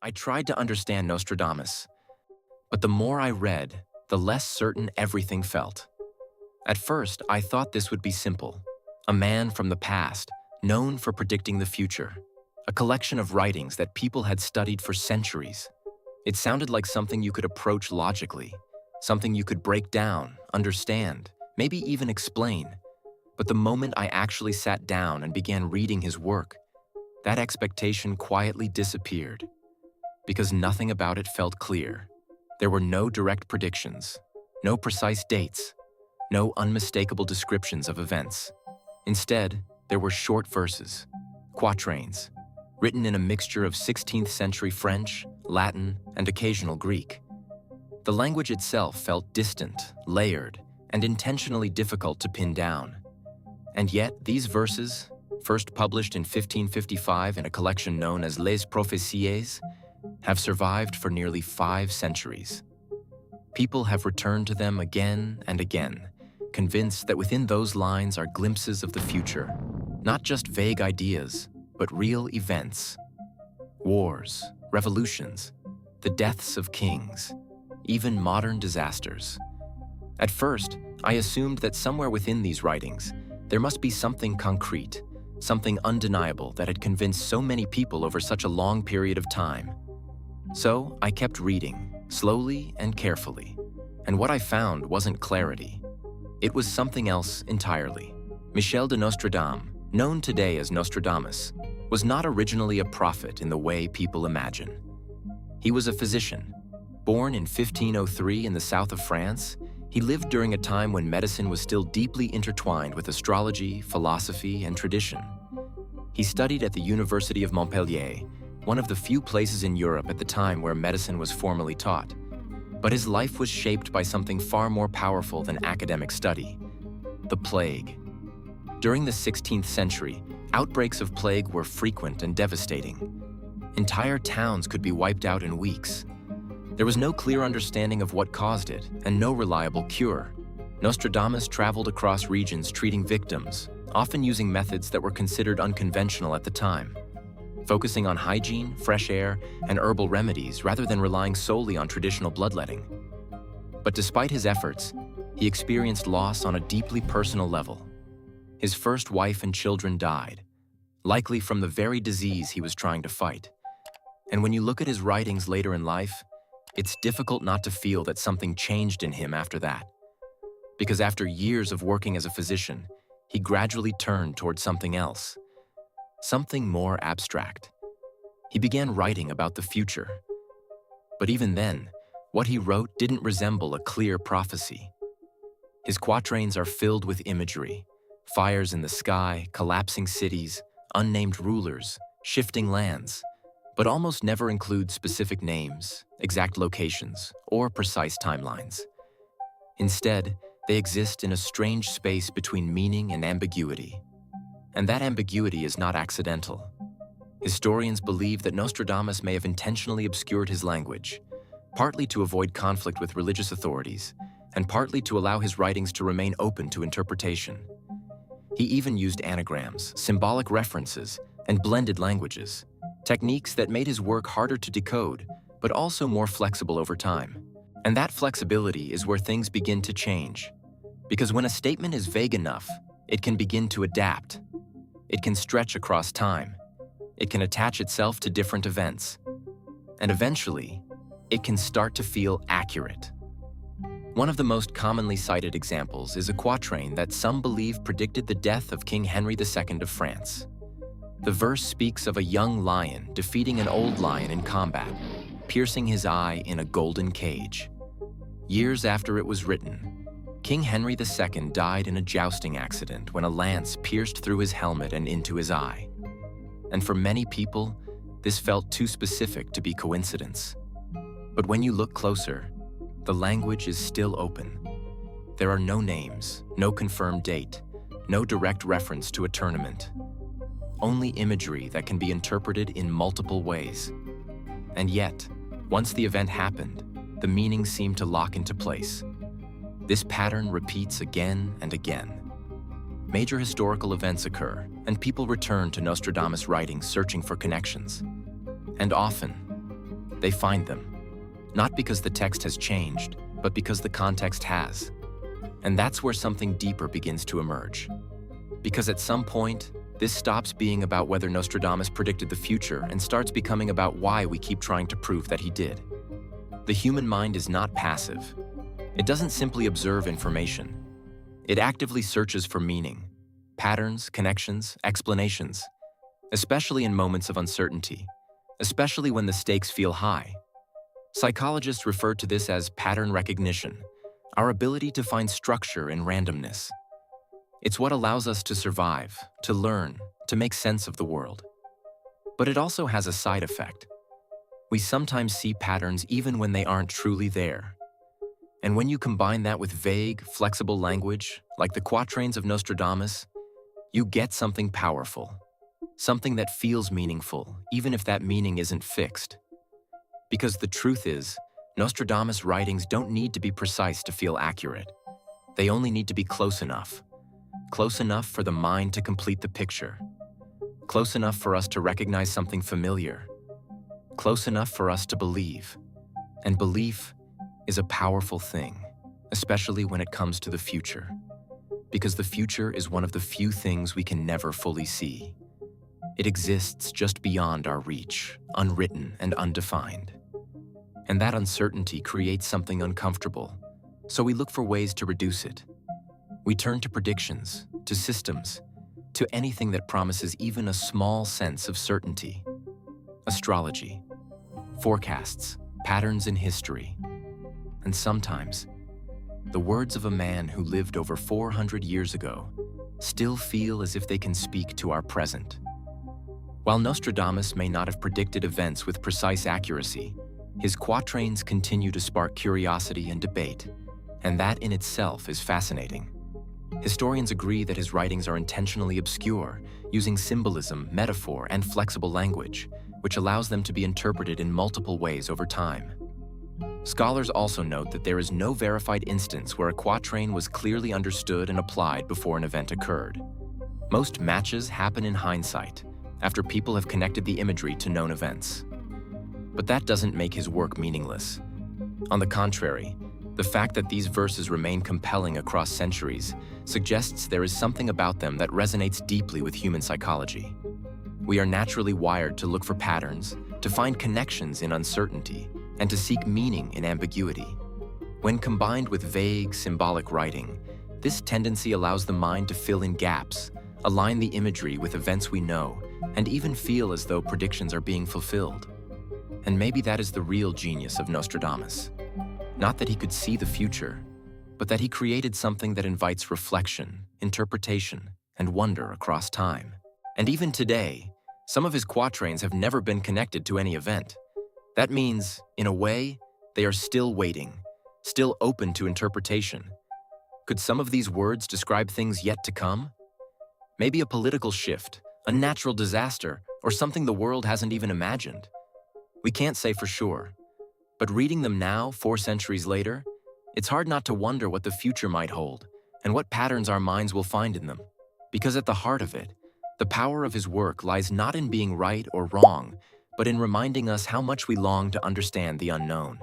I tried to understand Nostradamus, but the more I read, the less certain everything felt. At first, I thought this would be simple. A man from the past, known for predicting the future. A collection of writings that people had studied for centuries. It sounded like something you could approach logically, something you could break down, understand, maybe even explain. But the moment I actually sat down and began reading his work, that expectation quietly disappeared. Because nothing about it felt clear. There were no direct predictions, no precise dates, no unmistakable descriptions of events. Instead, there were short verses, quatrains, written in a mixture of 16th century French, Latin, and occasional Greek. The language itself felt distant, layered, and intentionally difficult to pin down. And yet, these verses, first published in 1555 in a collection known as Les Prophéties, have survived for nearly 5 centuries. People have returned to them again and again, convinced that within those lines are glimpses of the future, not just vague ideas, but real events. Wars, revolutions, the deaths of kings, even modern disasters. At first, I assumed that somewhere within these writings, there must be something concrete, something undeniable that had convinced so many people over such a long period of time. So I kept reading, slowly and carefully, and what I found wasn't clarity. It was something else entirely. Michel de Nostradamus, known today as Nostradamus, was not originally a prophet in the way people imagine. He was a physician. Born in 1503 in the south of France, he lived during a time when medicine was still deeply intertwined with astrology, philosophy, and tradition. He studied at the University of Montpellier, one of the few places in Europe at the time where medicine was formally taught. But his life was shaped by something far more powerful than academic study: the plague. During the 16th century, outbreaks of plague were frequent and devastating. Entire towns could be wiped out in weeks. There was no clear understanding of what caused it, and no reliable cure. Nostradamus traveled across regions treating victims, often using methods that were considered unconventional at the time, focusing on hygiene, fresh air, and herbal remedies rather than relying solely on traditional bloodletting. But despite his efforts, he experienced loss on a deeply personal level. His first wife and children died, likely from the very disease he was trying to fight. And when you look at his writings later in life, it's difficult not to feel that something changed in him after that. Because after years of working as a physician, he gradually turned towards something else, something more abstract. He began writing about the future. But even then, what he wrote didn't resemble a clear prophecy. His quatrains are filled with imagery: fires in the sky, collapsing cities, unnamed rulers, shifting lands, but almost never include specific names, exact locations, or precise timelines. Instead, they exist in a strange space between meaning and ambiguity. And that ambiguity is not accidental. Historians believe that Nostradamus may have intentionally obscured his language, partly to avoid conflict with religious authorities, and partly to allow his writings to remain open to interpretation. He even used anagrams, symbolic references, and blended languages, techniques that made his work harder to decode, but also more flexible over time. And that flexibility is where things begin to change. Because when a statement is vague enough, it can begin to adapt. It can stretch across time. It can attach itself to different events. And eventually, it can start to feel accurate. One of the most commonly cited examples is a quatrain that some believe predicted the death of King Henry II of France. The verse speaks of a young lion defeating an old lion in combat, piercing his eye in a golden cage. Years after it was written, King Henry II died in a jousting accident when a lance pierced through his helmet and into his eye. And for many people, this felt too specific to be coincidence. But when you look closer, the language is still open. There are no names, no confirmed date, no direct reference to a tournament. Only imagery that can be interpreted in multiple ways. And yet, once the event happened, the meaning seemed to lock into place. This pattern repeats again and again. Major historical events occur, and people return to Nostradamus' writings searching for connections. And often, they find them. Not because the text has changed, but because the context has. And that's where something deeper begins to emerge. Because at some point, this stops being about whether Nostradamus predicted the future and starts becoming about why we keep trying to prove that he did. The human mind is not passive. It doesn't simply observe information. It actively searches for meaning, patterns, connections, explanations, especially in moments of uncertainty, especially when the stakes feel high. Psychologists refer to this as pattern recognition, our ability to find structure in randomness. It's what allows us to survive, to learn, to make sense of the world. But it also has a side effect. We sometimes see patterns even when they aren't truly there. And when you combine that with vague, flexible language, like the quatrains of Nostradamus, you get something powerful, something that feels meaningful, even if that meaning isn't fixed. Because the truth is, Nostradamus' writings don't need to be precise to feel accurate. They only need to be close enough for the mind to complete the picture, close enough for us to recognize something familiar, close enough for us to believe. And belief is a powerful thing, especially when it comes to the future, because the future is one of the few things we can never fully see. It exists just beyond our reach, unwritten and undefined. And that uncertainty creates something uncomfortable, so we look for ways to reduce it. We turn to predictions, to systems, to anything that promises even a small sense of certainty. Astrology, forecasts, patterns in history, and sometimes, the words of a man who lived over 400 years ago still feel as if they can speak to our present. While Nostradamus may not have predicted events with precise accuracy, his quatrains continue to spark curiosity and debate, and that in itself is fascinating. Historians agree that his writings are intentionally obscure, using symbolism, metaphor, and flexible language, which allows them to be interpreted in multiple ways over time. Scholars also note that there is no verified instance where a quatrain was clearly understood and applied before an event occurred. Most matches happen in hindsight, after people have connected the imagery to known events. But that doesn't make his work meaningless. On the contrary, the fact that these verses remain compelling across centuries suggests there is something about them that resonates deeply with human psychology. We are naturally wired to look for patterns, to find connections in uncertainty, and to seek meaning in ambiguity. When combined with vague, symbolic writing, this tendency allows the mind to fill in gaps, align the imagery with events we know, and even feel as though predictions are being fulfilled. And maybe that is the real genius of Nostradamus. Not that he could see the future, but that he created something that invites reflection, interpretation, and wonder across time. And even today, some of his quatrains have never been connected to any event. That means, in a way, they are still waiting, still open to interpretation. Could some of these words describe things yet to come? Maybe a political shift, a natural disaster, or something the world hasn't even imagined. We can't say for sure, but reading them now, 4 centuries later, it's hard not to wonder what the future might hold and what patterns our minds will find in them. Because at the heart of it, the power of his work lies not in being right or wrong, but in reminding us how much we long to understand the unknown.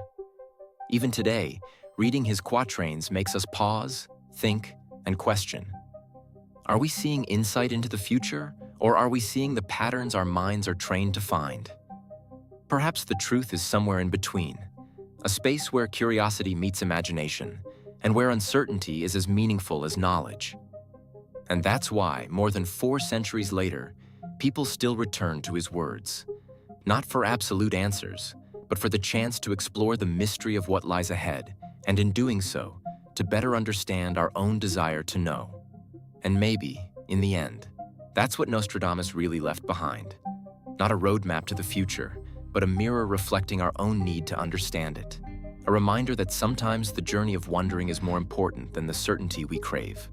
Even today, reading his quatrains makes us pause, think, and question. Are we seeing insight into the future, or are we seeing the patterns our minds are trained to find? Perhaps the truth is somewhere in between, a space where curiosity meets imagination, and where uncertainty is as meaningful as knowledge. And that's why, more than 4 centuries later, people still return to his words, not for absolute answers, but for the chance to explore the mystery of what lies ahead, and in doing so, to better understand our own desire to know. And maybe, in the end, that's what Nostradamus really left behind. Not a roadmap to the future, but a mirror reflecting our own need to understand it. A reminder that sometimes the journey of wondering is more important than the certainty we crave.